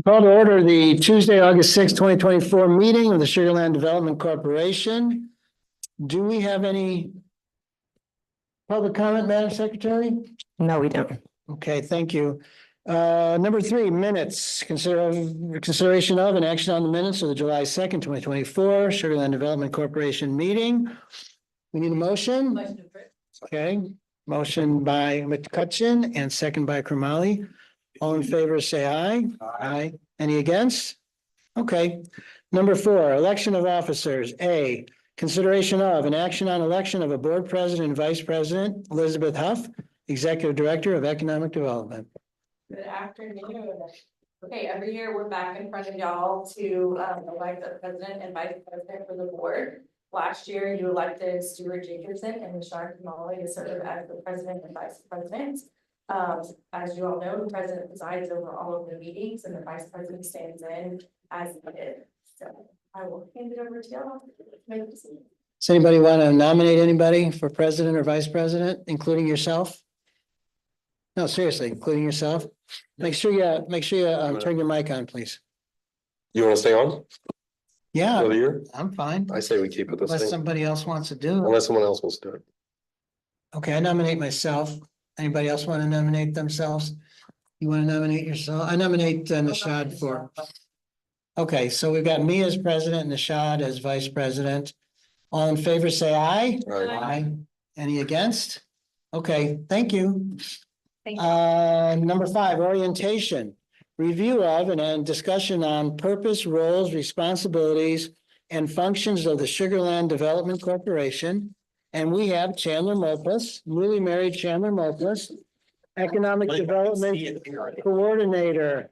Call to order the Tuesday, August 6, 2024 meeting of the Sugar Land Development Corporation. Do we have any public comment, Madam Secretary? No, we don't. Okay, thank you. Number 3, minutes. Consideration of and action on the minutes of the July 2nd, 2024 Sugar Land Development Corporation meeting. We need a motion. Okay, motion by McCutcheon and second by Kamali. All in favor, say aye. Aye. Any against? Okay. Number 4, election of officers. A, consideration of an action on election of a board president and vice president, Elizabeth Huff, Executive Director of Economic Development. Good afternoon. Okay, every year we're back in front of y'all to elect the president and vice president for the board. Last year you elected Stuart Jacobson and Sean Kamali to serve as the president and vice president. As you all know, the president presides over all of the meetings and the vice president stands in as needed. So I will hand it over to y'all. Does anybody want to nominate anybody for president or vice president, including yourself? No, seriously, including yourself. Make sure you turn your mic on, please. You want to stay on Yeah, another year? I'm fine. I say we keep it the Unless same, somebody else wants to do it. unless someone else wants to do it. Okay, I nominate myself. Anybody else want to nominate themselves? You want to nominate yourself? I nominate Nishad for. Okay, so we've got me as president, Nishad as vice president. All in favor, say aye. Right. Aye. Any against? Okay, thank you. Thank Number 5, orientation. Review of and discussion on purpose, roles, responsibilities, and functions of the Sugar Land Development Corporation. And we have Chandler Mopus, newly married Chandler Mopus, Economic Development Coordinator.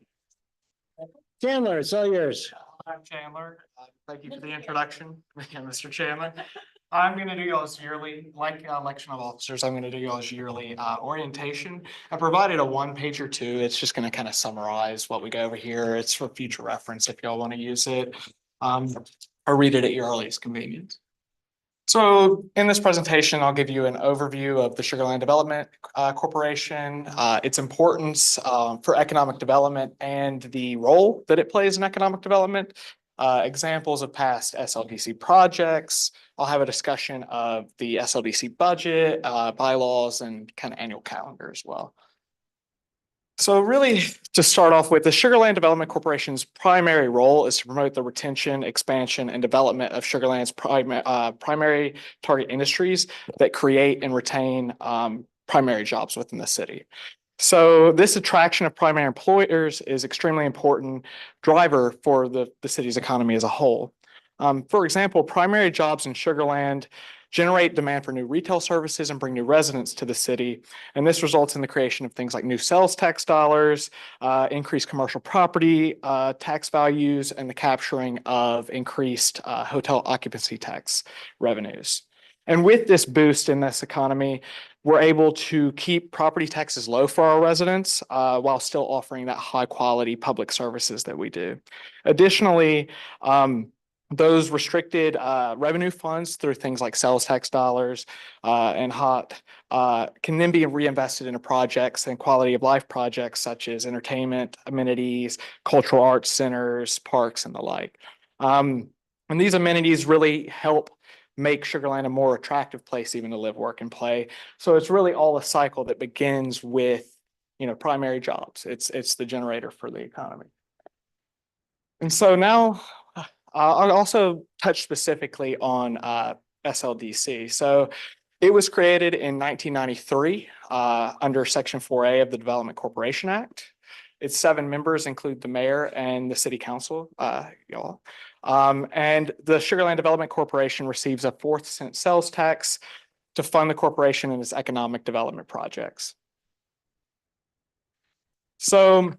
Chandler, it's all yours. I'm Chandler. Thank you for the introduction, Mr. Chairman. I'm going to do y'all's yearly, like election of officers, I'm going to do y'all's yearly orientation. I provided a 1-page or 2. It's just going to kind of summarize what we go over here. It's for future reference if y'all want to use it. Or read it at your earliest convenience. So in this presentation, I'll give you an overview of the Sugar Land Development Corporation, its importance for economic development and the role that it plays in economic development, examples of past SLDC projects. I'll have a discussion of the SLDC budget, bylaws, and kind of annual calendar as well. So really, to start off with, the Sugar Land Development Corporation's primary role is to promote the retention, expansion, and development of Sugar Land's primary target industries that create and retain primary jobs within the city. So this attraction of primary employers is extremely important driver for the city's economy as a whole. For example, primary jobs in Sugar Land generate demand for new retail services and bring new residents to the city. And this results in the creation of things like new sales tax dollars, increased commercial property tax values, and the capturing of increased hotel occupancy tax revenues. And with this boost in this economy, we're able to keep property taxes low for our residents while still offering that high quality public services that we do. Additionally, those restricted revenue funds through things like sales tax dollars and HOT can then be reinvested into projects and quality of life projects such as entertainment, amenities, cultural arts centers, parks, and the like. And these amenities really help make Sugar Land a more attractive place even to live, work, and play. So it's really all a cycle that begins with, primary jobs. It's the generator for the economy. And so now I'll also touch specifically on SLDC. So it was created in 1993 under Section 4A of the Development Corporation Act. Its 7 members include the mayor and the city council, y'all. And the Sugar Land Development Corporation receives a 4th sales tax to fund the corporation and its economic development projects. So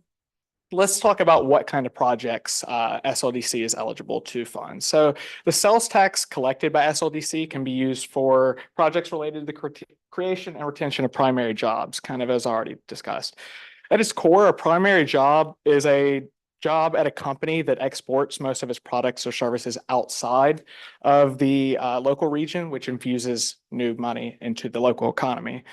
let's talk about what kind of projects SLDC is eligible to fund. So the sales tax collected by SLDC can be used for projects related to the creation and retention of primary jobs, kind of as already discussed. At its core, a primary job is a job at a company that exports most of its products or services outside of the local region, which infuses new money into the local economy.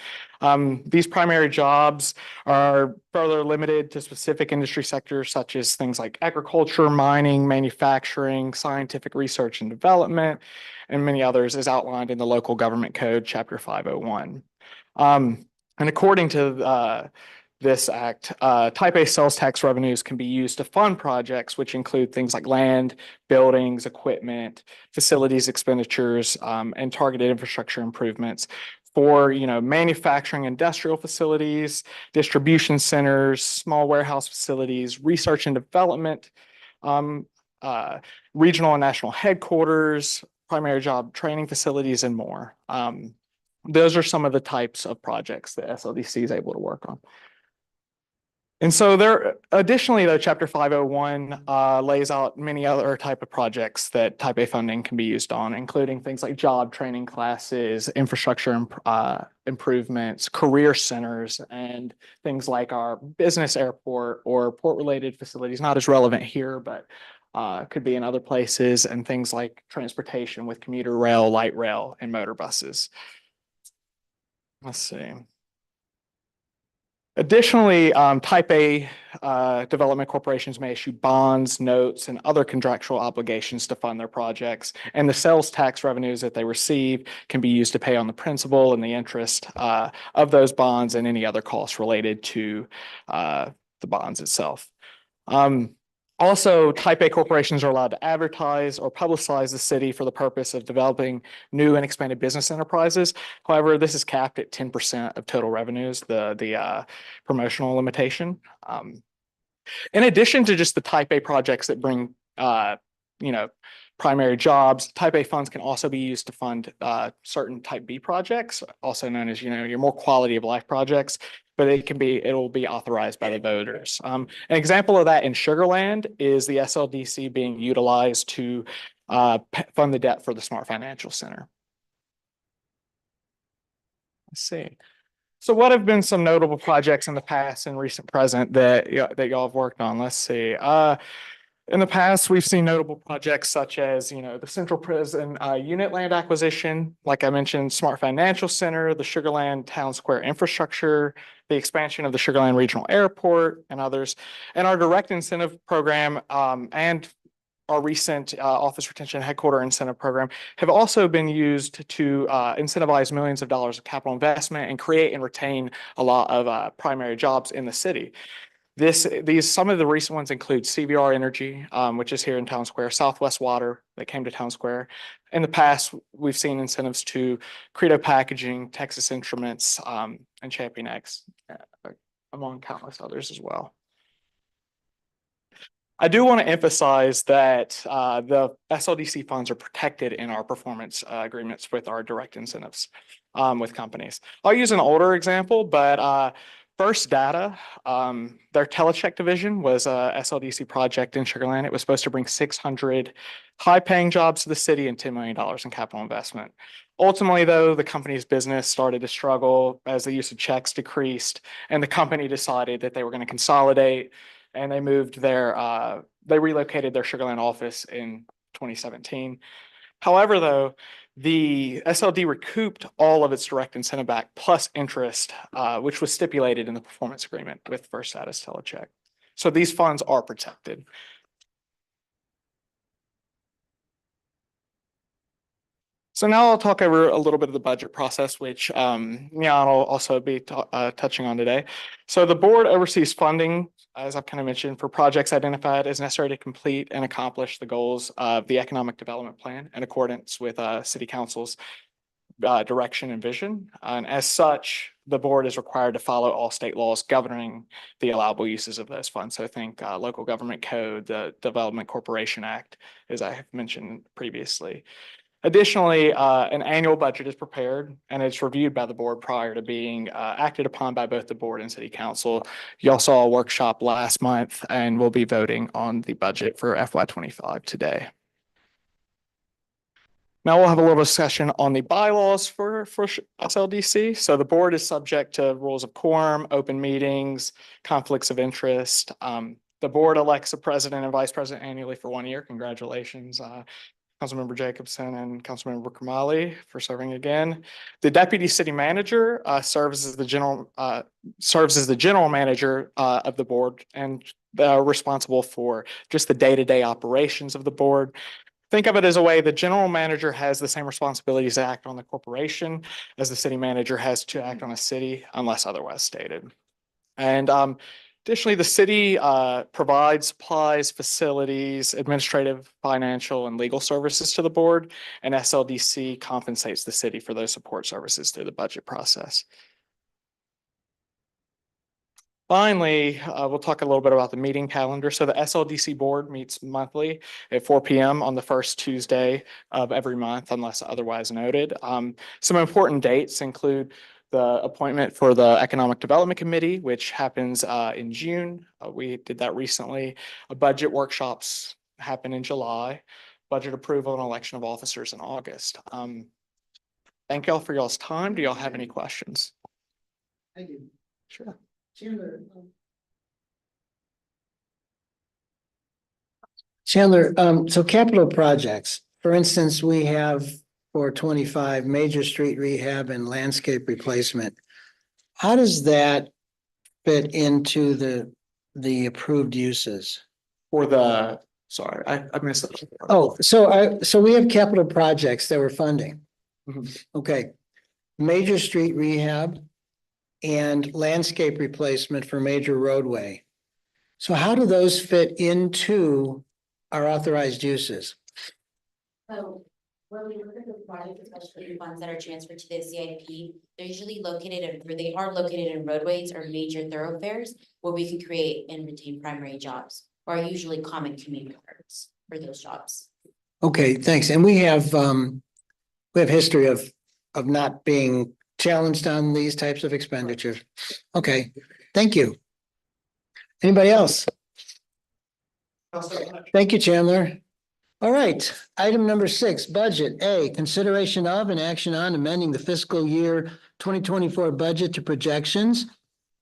These primary jobs are further limited to specific industry sectors such as things like agriculture, mining, manufacturing, scientific research and development, and many others as outlined in the Local Government Code, Chapter 501. And according to this act, type A sales tax revenues can be used to fund projects, which include things like land, buildings, equipment, facilities expenditures, and targeted infrastructure improvements for, manufacturing industrial facilities, distribution centers, small warehouse facilities, research and development, regional and national headquarters, primary job training facilities, and more. Those are some of the types of projects that SLDC is able to work on. And so additionally, though, Chapter 501 lays out many other type of projects that type A funding can be used on, including things like job training classes, infrastructure improvements, career centers, and things like our business airport or port-related facilities, not as relevant here, but could be in other places, and things like transportation with commuter rail, light rail, and motor buses. Let's see. Additionally, type A development corporations may issue bonds, notes, and other contractual obligations to fund their projects. And the sales tax revenues that they receive can be used to pay on the principal and the interest of those bonds and any other costs related to the bonds itself. Also, type A corporations are allowed to advertise or publicize the city for the purpose of developing new and expanded business enterprises. However, this is capped at 10% of total revenues, the promotional limitation. In addition to just the type A projects that bring, primary jobs, type A funds can also be used to fund certain type B projects, also known as, your more quality of life projects, but it'll be authorized by the voters. An example of that in Sugar Land is the SLDC being utilized to fund the debt for the Smart Financial Center. Let's see. So what have been some notable projects in the past and recent present that y'all have worked on? Let's see. In the past, we've seen notable projects such as, the Central Prison unit land acquisition, like I mentioned, Smart Financial Center, the Sugar Land Town Square infrastructure, the expansion of the Sugar Land Regional Airport, and others. And our direct incentive program and our recent office retention headquarter incentive program have also been used to incentivize millions of dollars of capital investment and create and retain a lot of primary jobs in the city. Some of the recent ones include CVR Energy, which is here in Town Square, Southwest Water that came to Town Square. In the past, we've seen incentives to Credo Packaging, Texas Instruments, and Champion X, among countless others as well. I do want to emphasize that the SLDC funds are protected in our performance agreements with our direct incentives with companies. I'll use an older example, but First Data, their Telecheck division was a SLDC project in Sugar Land. It was supposed to bring 600 high-paying jobs to the city and $10 million in capital investment. Ultimately, though, the company's business started to struggle as the use of checks decreased, and the company decided that they were going to consolidate, and they relocated their Sugar Land office in 2017. However, though, the SLD recouped all of its direct incentive back plus interest, which was stipulated in the performance agreement with First Data's Telecheck. So these funds are protected. So now I'll talk over a little bit of the budget process, which Jan will also be touching on today. So the board oversees funding, as I've kind of mentioned, for projects identified as necessary to complete and accomplish the goals of the economic development plan in accordance with City Council's direction and vision. And as such, the board is required to follow all state laws governing the allowable uses of those funds. So think Local Government Code, the Development Corporation Act, as I have mentioned previously. Additionally, an annual budget is prepared and it's reviewed by the board prior to being acted upon by both the board and city council. Y'all saw a workshop last month and we'll be voting on the budget for FY25 today. Now we'll have a little discussion on the bylaws for SLDC. So the board is subject to rules of quorum, open meetings, conflicts of interest. The board elects a president and vice president annually for 1 year. Congratulations, Councilmember Jacobson and Councilmember Kamali for serving again. The deputy city manager serves as the general manager of the board and responsible for just the day-to-day operations of the board. Think of it as a way the general manager has the same responsibilities to act on the corporation as the city manager has to act on a city unless otherwise stated. And additionally, the city provides supplies, facilities, administrative, financial, and legal services to the board, and SLDC compensates the city for those support services through the budget process. Finally, we'll talk a little bit about the meeting calendar. So the SLDC board meets monthly at 4 p.m. on the first Tuesday of every month, unless otherwise noted. Some important dates include the appointment for the Economic Development Committee, which happens in June. We did that recently. Budget workshops happen in July. Budget approval and election of officers in August. Thank y'all for y'all's time. Do y'all have any questions? Thank you. Sure. Chandler, so capital projects, for instance, we have for 25 major street rehab and landscape replacement. How does that fit into the approved uses? For the, sorry, I missed that. Oh, so we have capital projects that we're funding. Mhm. Okay. Major street rehab and landscape replacement for major roadway. So how do those fit into our authorized uses? So when we look at the projects, especially the funds that are transferred to the CIP, they're usually located or they are located in roadways or major thoroughfares where we can create and retain primary jobs, or are usually common community parts for those jobs. Okay, thanks. And we have history of not being challenged on these types of expenditures. Okay, thank you. Anybody else? Thank you, Chandler. All right, item number 6, budget. A, consideration of and action on amending the fiscal year 2024 budget to projections,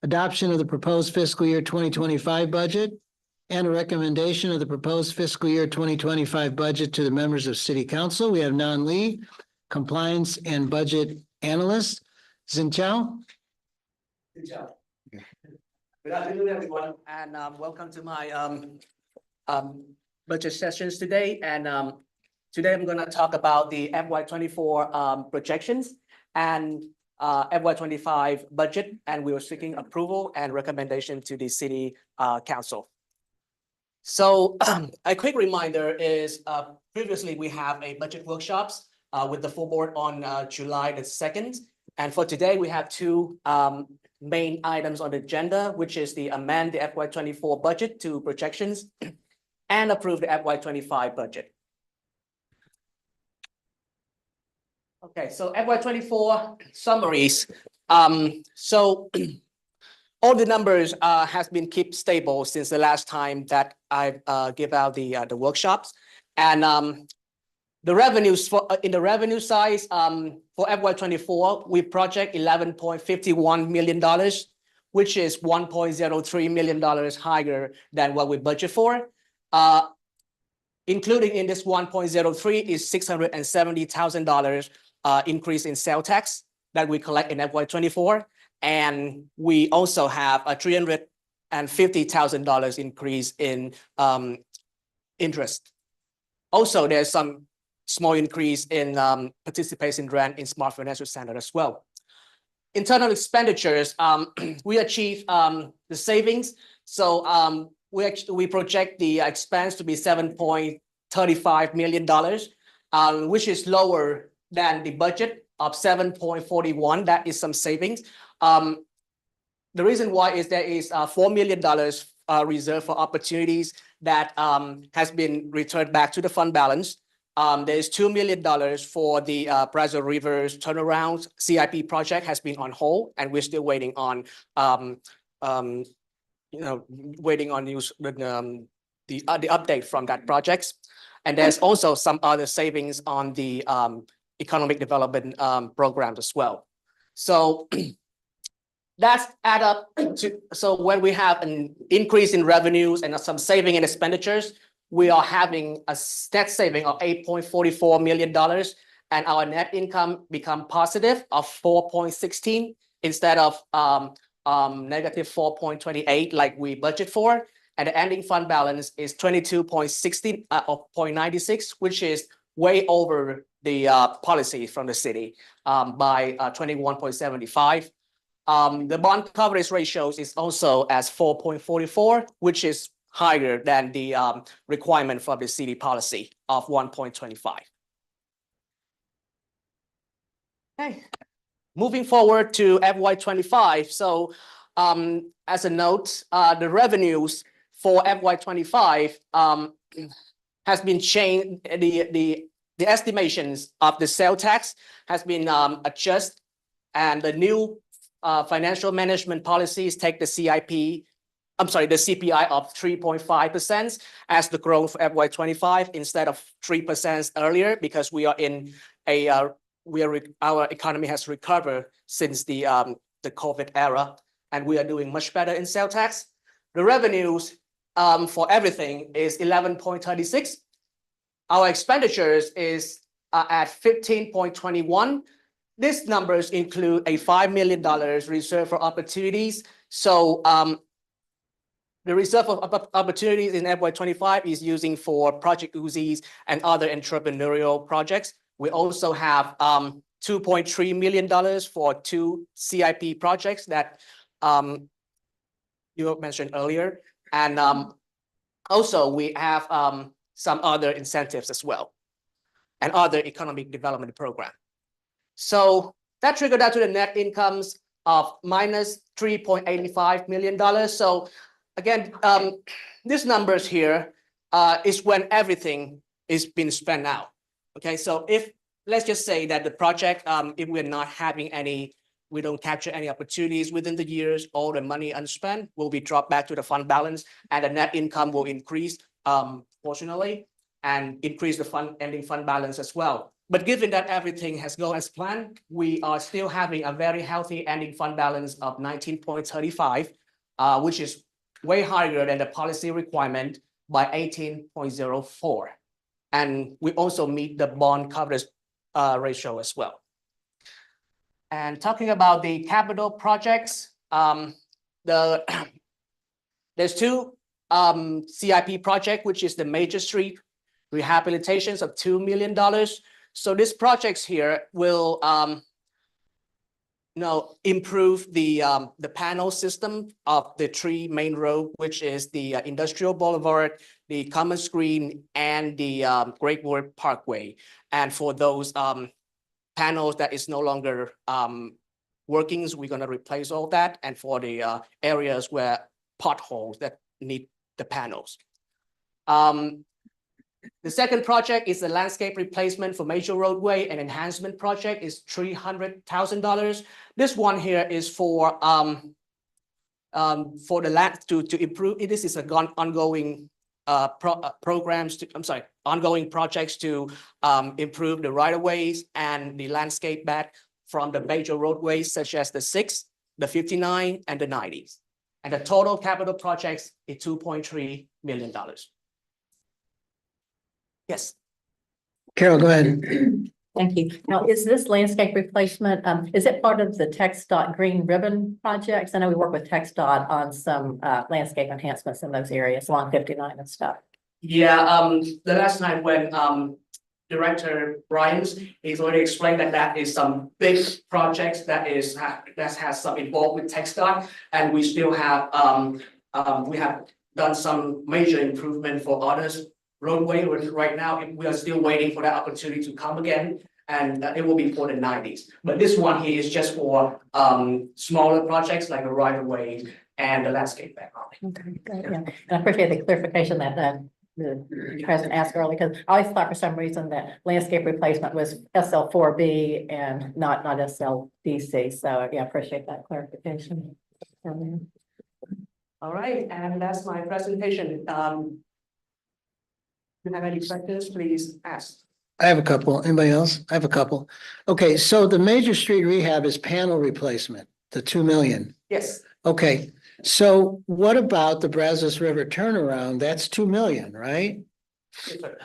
adoption of the proposed fiscal year 2025 budget, and a recommendation of the proposed fiscal year 2025 budget to the members of City Council. We have Nan Lee, Compliance and Budget Analyst. Xin Chao. Good job. Good afternoon, everyone, and welcome to my budget sessions today. And today I'm going to talk about the FY24 projections and FY25 budget, and we were seeking approval and recommendation to the City Council. So a quick reminder is previously we have a budget workshops with the full board on July the 2nd. And for today, we have two main items on the agenda, which is the amend the FY24 budget to projections and approve the FY25 budget. Okay, so FY24 summaries. So all the numbers has been kept stable since the last time that I gave out the workshops. And the revenues for in the revenue side, for FY24, we project $11.51 million, which is $1.03 million higher than what we budget for. Including in this 1.03 is $670,000 increase in sales tax that we collect in FY24. And we also have a $350,000 increase in interest. Also, there's some small increase in participation grant in Smart Financial Center as well. Internal expenditures, we achieved the savings. So we project the expense to be $7.35 million, which is lower than the budget of $7.41. That is some savings. The reason why is there is $4 million reserved for opportunities that has been returned back to the fund balance. There is $2 million for the Brazos Rivers turnaround CIP project has been on hold, and we're still waiting on news the update from that project. And there's also some other savings on the economic development programs as well. So That's add up to, so when we have an increase in revenues and some saving in expenditures, we are having a net saving of $8.44 million, and our net income become positive of 4.16 instead of negative 4.28 like we budget for. And the ending fund balance is 22.60 of 0.96, which is way over the policy from the city by 21.75. The bond coverage ratios is also as 4.44, which is higher than the requirement for the city policy of 1.25. Okay, moving forward to FY25. So as a note, the revenues for FY25 has been changed. The estimations of the sales tax has been adjusted, and the new financial management policies take the CPI of 3.5% as the growth for FY25 instead of 3% earlier, because we are in a our economy has recovered since the COVID era, and we are doing much better in sales tax. The revenues for everything is 11.36. Our expenditures is at 15.21. These numbers include a $5 million reserve for opportunities. So the reserve of opportunities in FY25 is using for Project Uzis and other entrepreneurial projects. We also have $2.3 million for 2 CIP projects that you mentioned earlier. And also we have some other incentives as well, and other economic development program. So that triggered out to the net incomes of minus $3.85 million. So again, these numbers here is when everything is being spent out. Okay, so if let's just say that the project, if we're not having any, we don't capture any opportunities within the years, all the money unspent will be dropped back to the fund balance, and the net income will increase proportionally and increase the ending fund balance as well. But given that everything has gone as planned, we are still having a very healthy ending fund balance of 19.35, which is way higher than the policy requirement by 18.04. And we also meet the bond coverage ratio as well. And talking about the capital projects, there's 2 CIP project, which is the Major Street rehabilitations of $2 million. So these projects here will improve the panel system of the 3 main road, which is the Industrial Boulevard, the Commons Green, and the Great Wood Parkway. And for those panels that is no longer working, we're going to replace all that. And for the areas where potholes that need the panels. The second project is the landscape replacement for major roadway and enhancement project is $300,000. This one here is for the land to improve. This is an ongoing ongoing projects to improve the right-of-ways and the landscape bed from the major roadways such as the 6, the 59, and the 90s. And the total capital projects is $2.3 million. Yes. Carol, go ahead. Thank you. Now, is this landscape replacement, is it part of the TxDOT Green Ribbon projects? I know we work with TxDOT on some landscape enhancements in those areas along 59 and stuff. Yeah, the last night when Director Bryans, he's already explained that is some big projects that has some involved with TxDOT, and we still have we have done some major improvement for others roadway. Right now we are still waiting for that opportunity to come again, and it will be for the 90s. But this one here is just for smaller projects like the right of way and the landscape background. Okay, great, yeah. And I appreciate the clarification that the president asked earlier, because I always thought for some reason that landscape replacement was SL4B and not SLDC. So yeah, I appreciate that clarification. All right, and that's my presentation. If you have any questions, please ask. I have a couple. Anybody else? I have a couple. Okay, so the Major Street rehab is panel replacement. the 2 million. Yes, Okay, so what about the Brazos River turnaround? That's 2 million, right?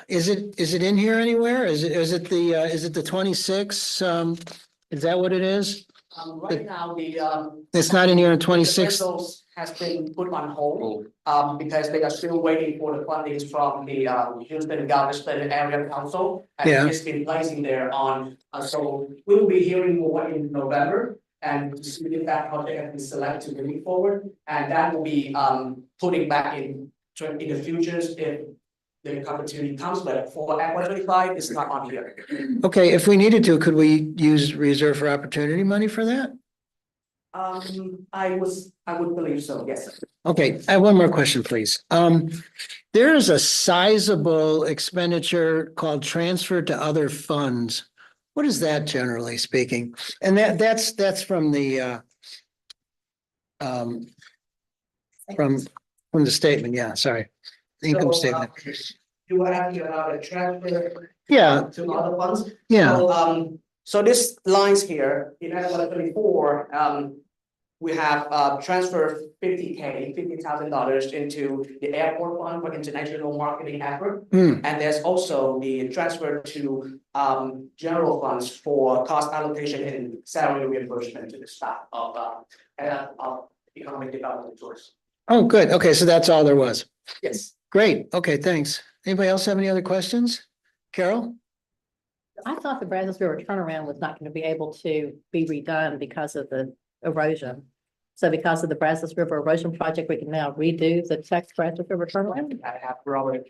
yes, sir. Is it in here anywhere? Is it the 26? Is that what it is? Right now, It's not in here in the 26. appraisals has been put on hold, because they are still waiting for the fundings from the, Houston Galveston Area Council. Yeah. And it's been placing there on, so we will be hearing more in November. And to see if that project has been selected to move forward, and that will be, putting back in the futures if the opportunity comes, but for FY 2025, it's not on here. Okay, if we needed to, could we use reserve for opportunity money for that? I would believe so, yes. Okay, I have one more question, please. There is a sizable expenditure called transfer to other funds. What is that generally speaking? And that's from the um from the statement, yeah, sorry. The income So, statement. You were asking about a transfer Yeah, to other funds? yeah, So this lines here, in FY 24, we have transferred $50,000 into the airport fund for international marketing effort. hmm, And there's also the transfer to general funds for cost allocation and salary reimbursement to the staff of economic development source. oh, good, okay, so that's all there was. Yes. Great, okay, thanks. Anybody else have any other questions? Carol? I thought the Brazos River turnaround was not going to be able to be redone because of the erosion. So because of the Brazos River erosion project, we can now redo the Texas Brazos River turnaround? I have Robert.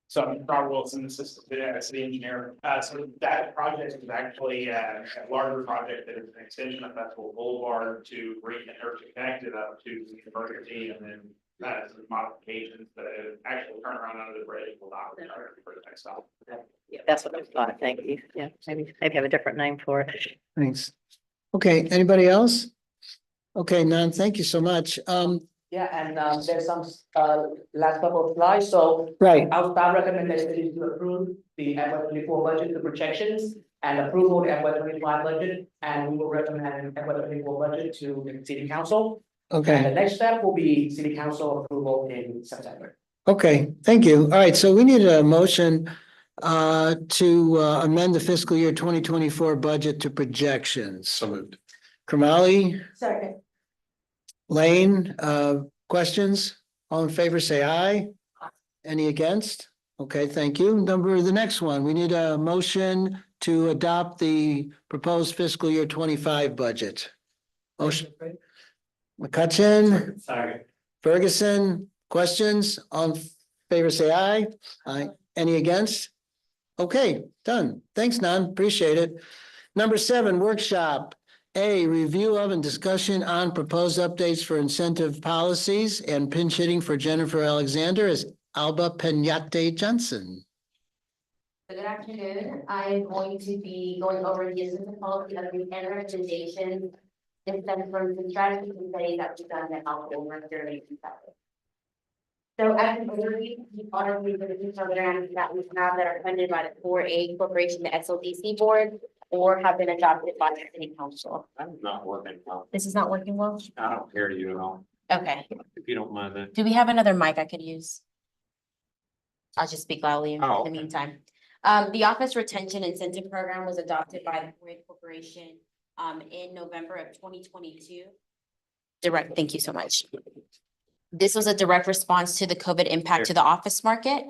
So I'm Rob Wilson, assistant city engineer. So that project is actually a larger project that is an extension of Festival Boulevard to bring or to connect it up to the emergency and then some modifications that actually turn around under the bridge will not require for the next stop. Yeah, that's what I thought. Thank you. Yeah, maybe have a different name for it. Thanks. Okay, anybody else? Okay, none, thank you so much. Yeah, and there's some last couple of slides, so Right, our staff recommendation is to approve the FY 24 budget, the projections, and approval of the FY 25 budget, and we will recommend FY 24 budget to the city council. And the okay, next step will be city council approval in September. okay, thank you. All right, so we need a motion to amend the fiscal year 2024 budget to projections. So moved. Kamali, Second. Lane, questions? All in favor, say aye. Any against? Okay, thank you. The next one, we need a motion to adopt the proposed fiscal year 25 budget. Motion, McCutcheon, Sorry. Ferguson, questions? All in favor, say aye. Aye. Any against? Okay, done. Thanks, Nan. Appreciate it. Number 7, workshop. A, review of and discussion on proposed updates for incentive policies and pinch hitting for Jennifer Alexander as Alba Penate Johnson. Good afternoon. I'm going to be going over the incentive policy updates and recommendations. This stems from some strategies and studies that we've done that help over during the session. So as an overview, the honor the programs that we have that are funded by the 4A Corporation, the SLDC board, or have been adopted by the city council. I'm not working well. This is not working well? I don't hear you at all. Okay. If you don't mind that. Do we have another mic I could use? I'll just speak loudly in Oh, the okay. meantime. The Office Retention Incentive Program was adopted by the 4A Corporation in November of 2022. Thank you so much. This was a direct response to the COVID impact to the office market.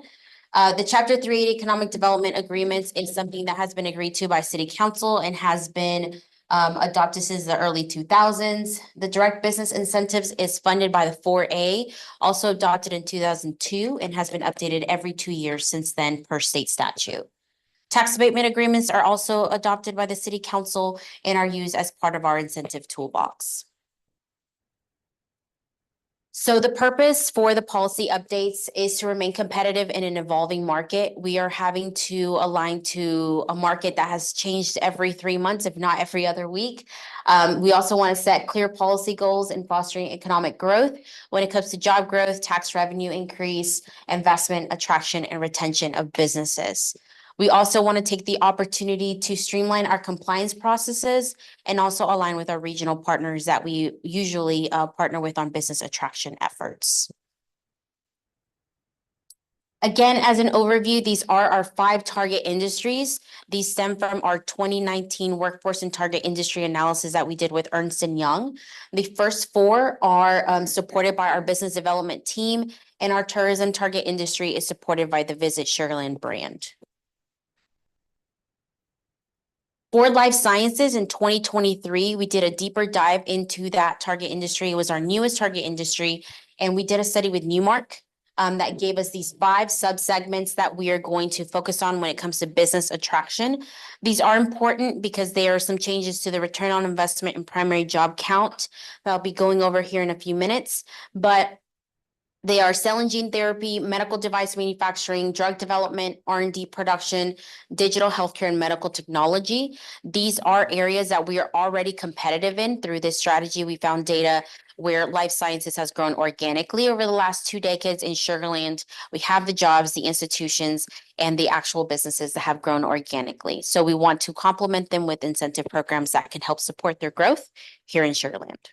The Chapter 380 Economic Development Agreements is something that has been agreed to by City Council and has been adopted since the early 2000s. The Direct Business Incentives is funded by the 4A, also adopted in 2002 and has been updated every 2 years since then per state statute. Tax abatement agreements are also adopted by the City Council and are used as part of our incentive toolbox. So the purpose for the policy updates is to remain competitive in an evolving market. We are having to align to a market that has changed every 3 months, if not every other week. We also want to set clear policy goals in fostering economic growth when it comes to job growth, tax revenue increase, investment, attraction, and retention of businesses. We also want to take the opportunity to streamline our compliance processes and also align with our regional partners that we usually partner with on business attraction efforts. Again, as an overview, these are our 5 target industries. These stem from our 2019 workforce and target industry analysis that we did with Ernst & Young. The first 4 are supported by our business development team, and our tourism target industry is supported by the Visit Sugar Land brand. For life sciences in 2023, we did a deeper dive into that target industry. It was our newest target industry, and we did a study with Newmark that gave us these 5 subsegments that we are going to focus on when it comes to business attraction. These are important because there are some changes to the return on investment and primary job count that I'll be going over here in a few minutes, but they are cell and gene therapy, medical device manufacturing, drug development, R&D production, digital healthcare, and medical technology. These are areas that we are already competitive in. Through this strategy, we found data where life sciences has grown organically over the last 2 decades in Sugar Land. We have the jobs, the institutions, and the actual businesses that have grown organically. So we want to complement them with incentive programs that can help support their growth here in Sugar Land.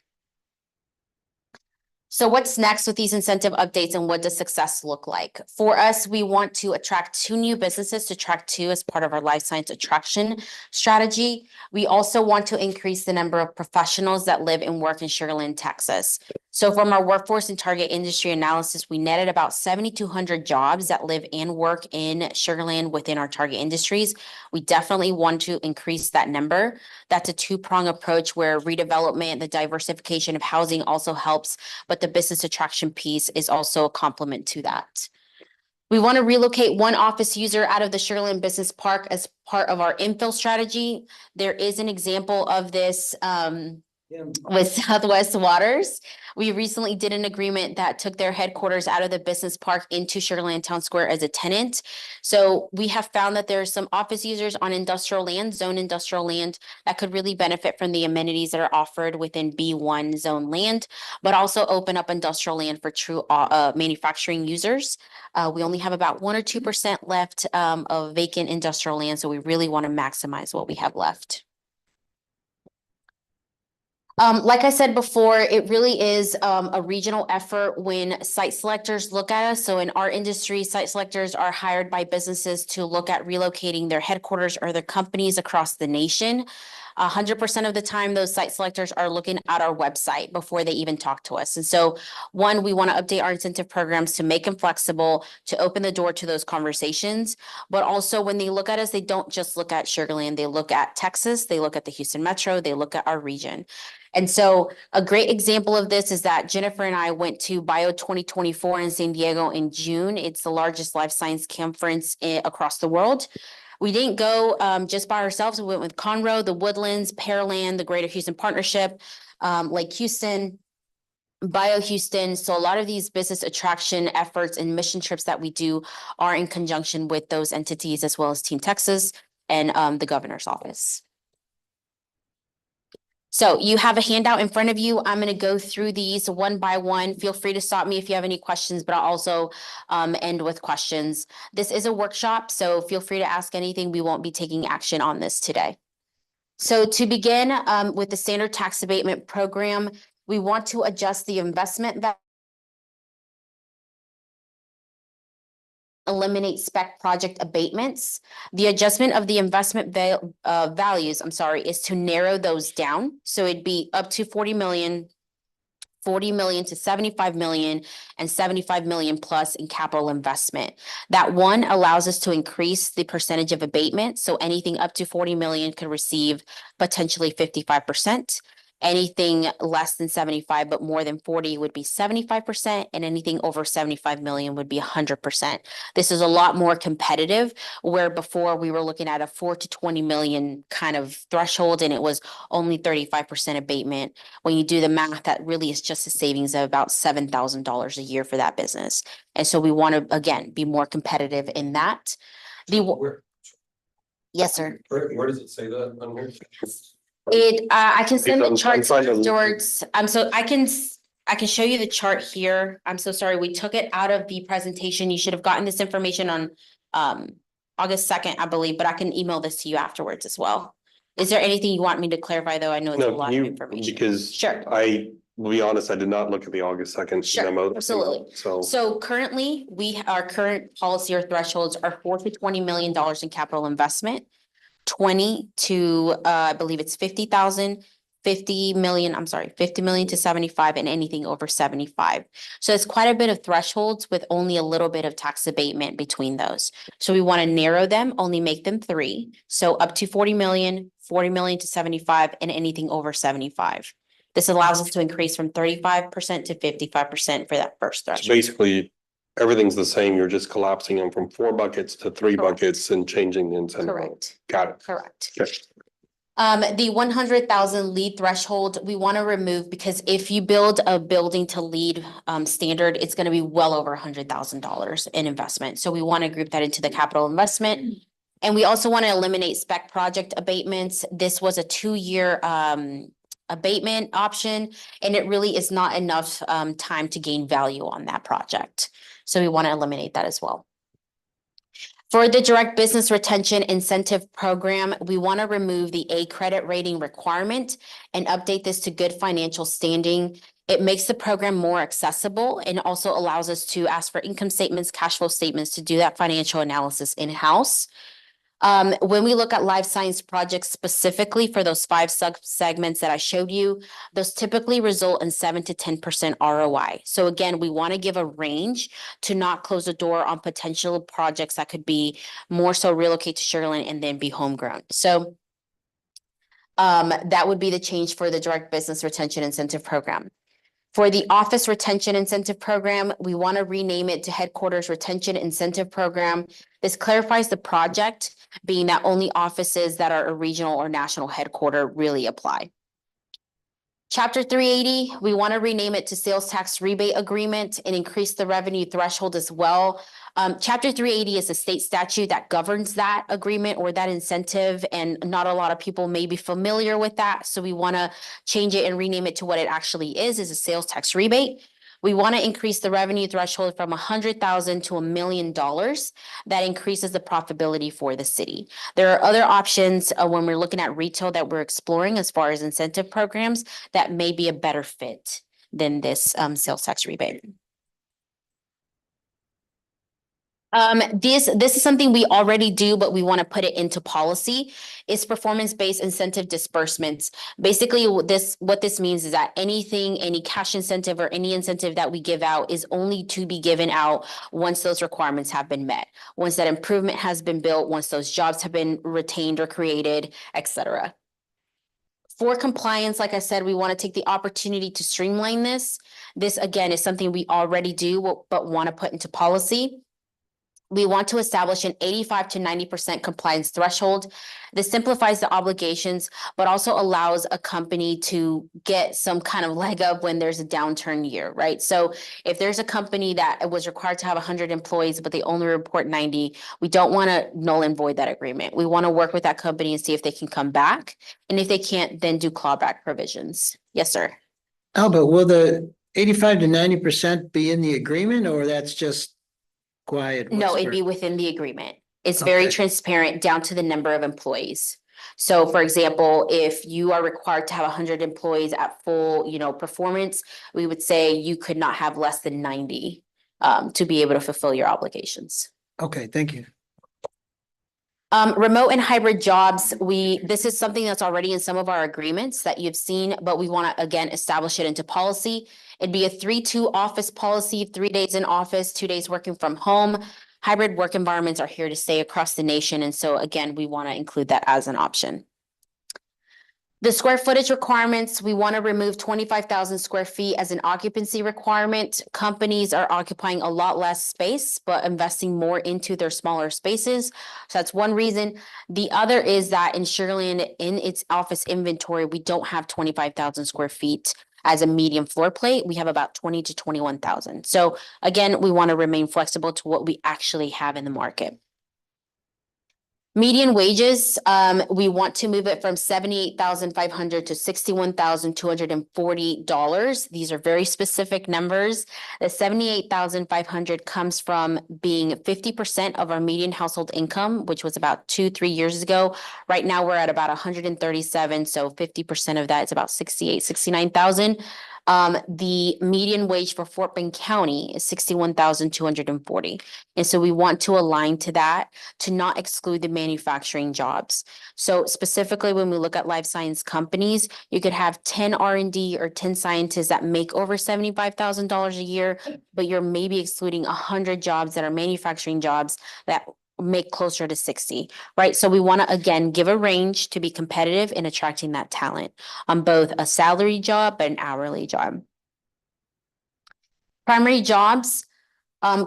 So what's next with these incentive updates and what does success look like? For us, we want to attract 2 new businesses to track 2 as part of our life science attraction strategy. We also want to increase the number of professionals that live and work in Sugar Land, Texas. So from our workforce and target industry analysis, we netted about 7,200 jobs that live and work in Sugar Land within our target industries. We definitely want to increase that number. That's a 2-prong approach where redevelopment, the diversification of housing also helps, but the business attraction piece is also a complement to that. We want to relocate 1 office user out of the Sugar Land Business Park as part of our infill strategy. There is an example of this with Southwest Waters. We recently did an agreement that took their headquarters out of the business park into Sugar Land Town Square as a tenant. So we have found that there are some office users on industrial land, zone industrial land, that could really benefit from the amenities that are offered within B1 zone land, but also open up industrial land for true manufacturing users. We only have about 1 or 2% left of vacant industrial land, so we really want to maximize what we have left. Like I said before, it really is a regional effort when site selectors look at us. So in our industry, site selectors are hired by businesses to look at relocating their headquarters or their companies across the nation. 100% of the time, those site selectors are looking at our website before they even talk to us. And so, 1, we want to update our incentive programs to make them flexible, to open the door to those conversations. But also, when they look at us, they don't just look at Sugar Land. They look at Texas, they look at the Houston Metro, they look at our region. And so a great example of this is that Jennifer and I went to Bio 2024 in San Diego in June. It's the largest life science conference across the world. We didn't go just by ourselves. We went with Conroe, the Woodlands, Pearland, the Greater Houston Partnership, Lake Houston, Bio Houston. So a lot of these business attraction efforts and mission trips that we do are in conjunction with those entities, as well as Team Texas and the governor's office. So you have a handout in front of you. I'm going to go through these one by one. Feel free to stop me if you have any questions, but I'll also end with questions. This is a workshop, so feel free to ask anything. We won't be taking action on this today. So to begin with the standard tax abatement program, we want to adjust the investment value. Eliminate spec project abatements. The adjustment of the investment values, is to narrow those down. So it'd be up to 40 million, 40 million to 75 million, and 75 million plus in capital investment. That one allows us to increase the percentage of abatement. So anything up to 40 million could receive potentially 55%. Anything less than 75, but more than 40 would be 75%, and anything over 75 million would be 100%. This is a lot more competitive, where before we were looking at a 4 to 20 million kind of threshold, and it was only 35% abatement. When you do the math, that really is just a savings of about $7,000 a year for that business. And so we want to, again, be more competitive in that. Yes, sir. Where does it say that on here? I can send the I'm charts trying to- afterwards. So I can show you the chart here. I'm so sorry. We took it out of the presentation. You should have gotten this information on August 2nd, I believe, but I can email this to you afterwards as well. Is there anything you want me to clarify, though? I know it's a No, lot of information. because Sure. I will be honest, I did not look at the August 2nd Sure, memo. absolutely. So, So currently, our current policy or thresholds are $4 to $20 million in capital investment. 20 to, I believe it's 50,000, 50 million, I'm sorry, 50 million to 75 and anything over 75. So it's quite a bit of thresholds with only a little bit of tax abatement between those. So we want to narrow them, only make them 3. So up to 40 million, 40 million to 75 and anything over 75. This allows us to increase from 35% to 55% for that first so threshold. basically, everything's the same. You're just collapsing them from 4 buckets to 3 Correct. buckets and changing the incentive. level. Correct, Got it. correct. Okay. The 100,000 lead threshold, we want to remove because if you build a building to lead standard, it's going to be well over $100,000 in investment. So we want to group that into the capital investment. And we also want to eliminate spec project abatements. This was a 2-year abatement option, and it really is not enough time to gain value on that project. So we want to eliminate that as well. For the direct business retention incentive program, we want to remove the A credit rating requirement and update this to good financial standing. It makes the program more accessible and also allows us to ask for income statements, cash flow statements to do that financial analysis in-house. When we look at life science projects specifically for those 5 segments that I showed you, those typically result in 7 to 10% ROI. So again, we want to give a range to not close the door on potential projects that could be more so relocate to Sugar Land and then be homegrown. So that would be the change for the direct business retention incentive program. For the office retention incentive program, we want to rename it to headquarters retention incentive program. This clarifies the project, being that only offices that are a regional or national headquarter really apply. Chapter 380, we want to rename it to sales tax rebate agreement and increase the revenue threshold as well. Chapter 380 is a state statute that governs that agreement or that incentive, and not a lot of people may be familiar with that. So we want to change it and rename it to what it actually is a sales tax rebate. We want to increase the revenue threshold from $100,000 to $1 million. That increases the profitability for the city. There are other options when we're looking at retail that we're exploring as far as incentive programs that may be a better fit than this sales tax rebate. This is something we already do, but we want to put it into policy. It's performance-based incentive disbursements. Basically, what this means is that any cash incentive or any incentive that we give out is only to be given out once those requirements have been met, once that improvement has been built, once those jobs have been retained or created, etc. For compliance, like I said, we want to take the opportunity to streamline this. This, again, is something we already do, but want to put into policy. We want to establish an 85 to 90% compliance threshold. This simplifies the obligations, but also allows a company to get some kind of leg up when there's a downturn year, right? So if there's a company that was required to have 100 employees, but they only report 90, we don't want to null and void that agreement. We want to work with that company and see if they can come back. And if they can't, then do clawback provisions. Yes, sir. Albert, will the 85 to 90% be in the agreement, or that's just quiet? No, it'd be within the agreement. It's very Okay. transparent down to the number of employees. So for example, if you are required to have 100 employees at full, performance, we would say you could not have less than 90 to be able to fulfill your obligations. Okay, thank you. Remote and hybrid jobs, this is something that's already in some of our agreements that you've seen, but we want to, again, establish it into policy. It'd be a 3-2 office policy, 3 days in office, 2 days working from home. Hybrid work environments are here to stay across the nation. And so again, we want to include that as an option. The square footage requirements, we want to remove 25,000 square feet as an occupancy requirement. Companies are occupying a lot less space, but investing more into their smaller spaces. So that's one reason. The other is that in Sugar Land, in its office inventory, we don't have 25,000 square feet as a medium floor plate. We have about 20 to 21,000. So again, we want to remain flexible to what we actually have in the market. Median wages, we want to move it from 78,500 to $61,240. These are very specific numbers. The 78,500 comes from being 50% of our median household income, which was about 2-3 years ago. Right now, we're at about 137, so 50% of that is about 69,000. The median wage for Fort Bend County is 61,240. And so we want to align to that to not exclude the manufacturing jobs. So specifically, when we look at life science companies, you could have 10 R&D or 10 scientists that make over $75,000 a year, but you're maybe excluding 100 jobs that are manufacturing jobs that make closer to 60, right? So we want to, again, give a range to be competitive in attracting that talent on both a salary job and an hourly job. Primary jobs,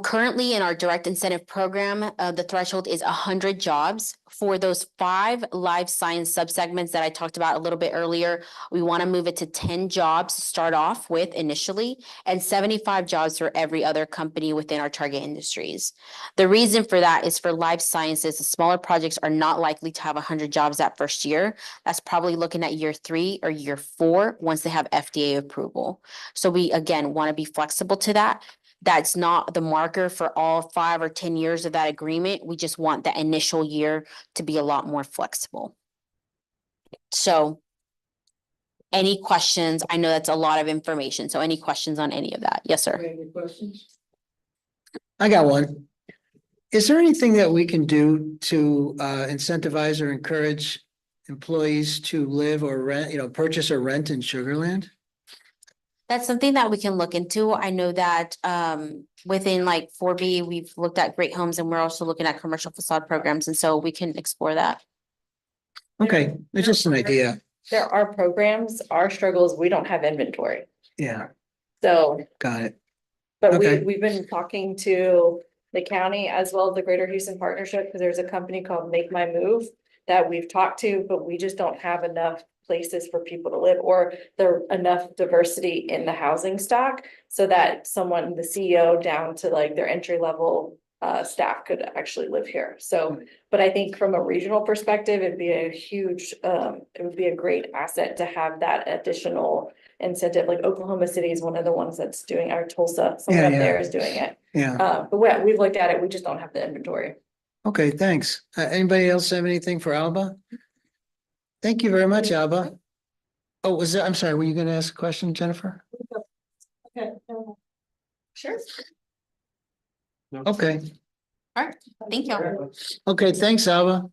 currently in our direct incentive program, the threshold is 100 jobs. For those 5 life science subsegments that I talked about a little bit earlier, we want to move it to 10 jobs to start off with initially, and 75 jobs for every other company within our target industries. The reason for that is for life sciences, the smaller projects are not likely to have 100 jobs that first year. That's probably looking at year 3 or year 4 once they have FDA approval. So we, again, want to be flexible to that. That's not the marker for all 5 or 10 years of that agreement. We just want that initial year to be a lot more flexible. So any questions? I know that's a lot of information. So any questions on any of that? Yes, sir. Any questions? I got one. Is there anything that we can do to incentivize or encourage employees to live or rent, purchase or rent in Sugar Land? That's something that we can look into. I know that within like 4B, we've looked at great homes and we're also looking at commercial facade programs. And so we can explore that. Okay, it's just an idea. There are programs, our struggles, we don't have inventory. Yeah, So, got it. but Okay. we've been talking to the county as well as the Greater Houston Partnership, because there's a company called Make My Move that we've talked to, but we just don't have enough places for people to live, or there enough diversity in the housing stock so that someone, the CEO down to like their entry level staff could actually live here. So, but I think from a regional perspective, it'd be a huge, it would be a great asset to have that additional incentive. Like Oklahoma City is one of the ones that's doing, our Tulsa, someone up there is doing it. Yeah, But we've looked at it, we just don't have the inventory. okay, thanks. Anybody else have anything for Alba? Thank you very much, Alba. Oh, I'm sorry, were you gonna ask a question, Jennifer? Sure. Okay, Thank you. okay, thanks, Alba.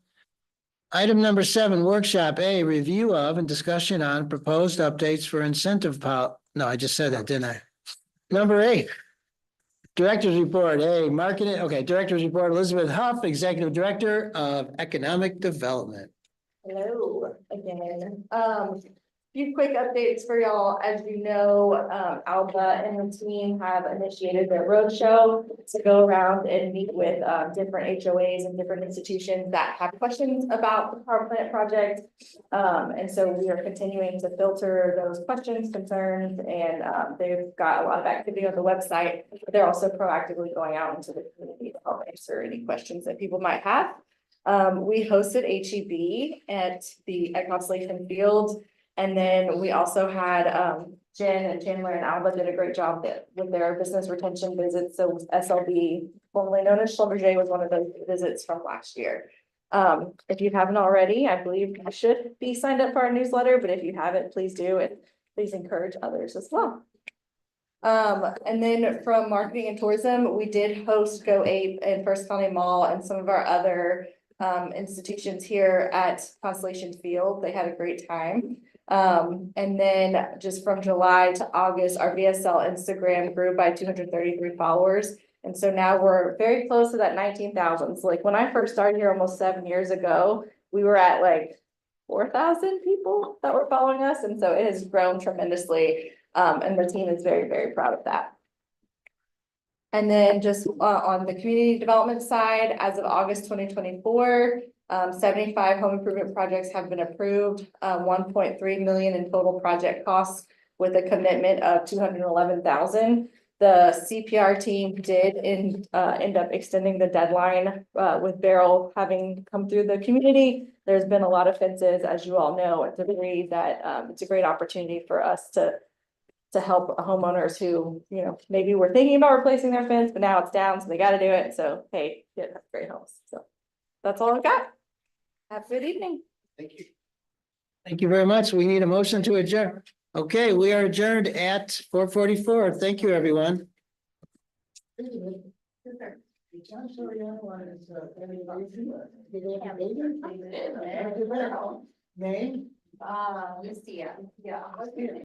Item number 7, workshop A, review of and discussion on proposed updates for incentive no, I just said that, didn't I? Number 8. Director's report, marketing, okay, director's report, Elizabeth Huff, Executive Director of Economic Development. Hello again. Few quick updates for y'all. As you know, Alba and the team have initiated their roadshow to go around and meet with different HOAs and different institutions that have questions about the power plant project. And so we are continuing to filter those questions, concerns, and they've got a lot of activity on the website. But they're also proactively going out into the community to help answer any questions that people might have. We hosted HEB at Constellation Field. And then we also had Jen and Chandler and Alba did a great job with their business retention visits. So SLB, formerly known as Schlumberger, was one of those visits from last year. If you haven't already, I believe you should be signed up for our newsletter, but if you haven't, please do, and please encourage others as well. And then from marketing and tourism, we did host Go Ape and First County Mall and some of our other institutions here at Constellation Field. They had a great time. And then just from July to August, our VSL Instagram grew by 233 followers. And so now we're very close to that 19,000. So like when I first started here almost 7 years ago, we were at like 4,000 people that were following us. And so it has grown tremendously. And the team is very, very proud of that. And then just on the community development side, as of August 2024, 75 home improvement projects have been approved, 1.3 million in total project costs with a commitment of 211,000. The CPR team did end up extending the deadline, with Beryl having come through the community. There's been a lot of fences, as you all know, it's a it's a great opportunity for us to help homeowners who, maybe were thinking about replacing their fence, but now it's down, so they gotta do it. So, hey, yeah, that's great homes. So that's all I've got. Have a good evening. Thank you. Thank you very much. We need a motion to adjourn. Okay, we are adjourned at 4:44. Thank you, everyone. Misty, yeah.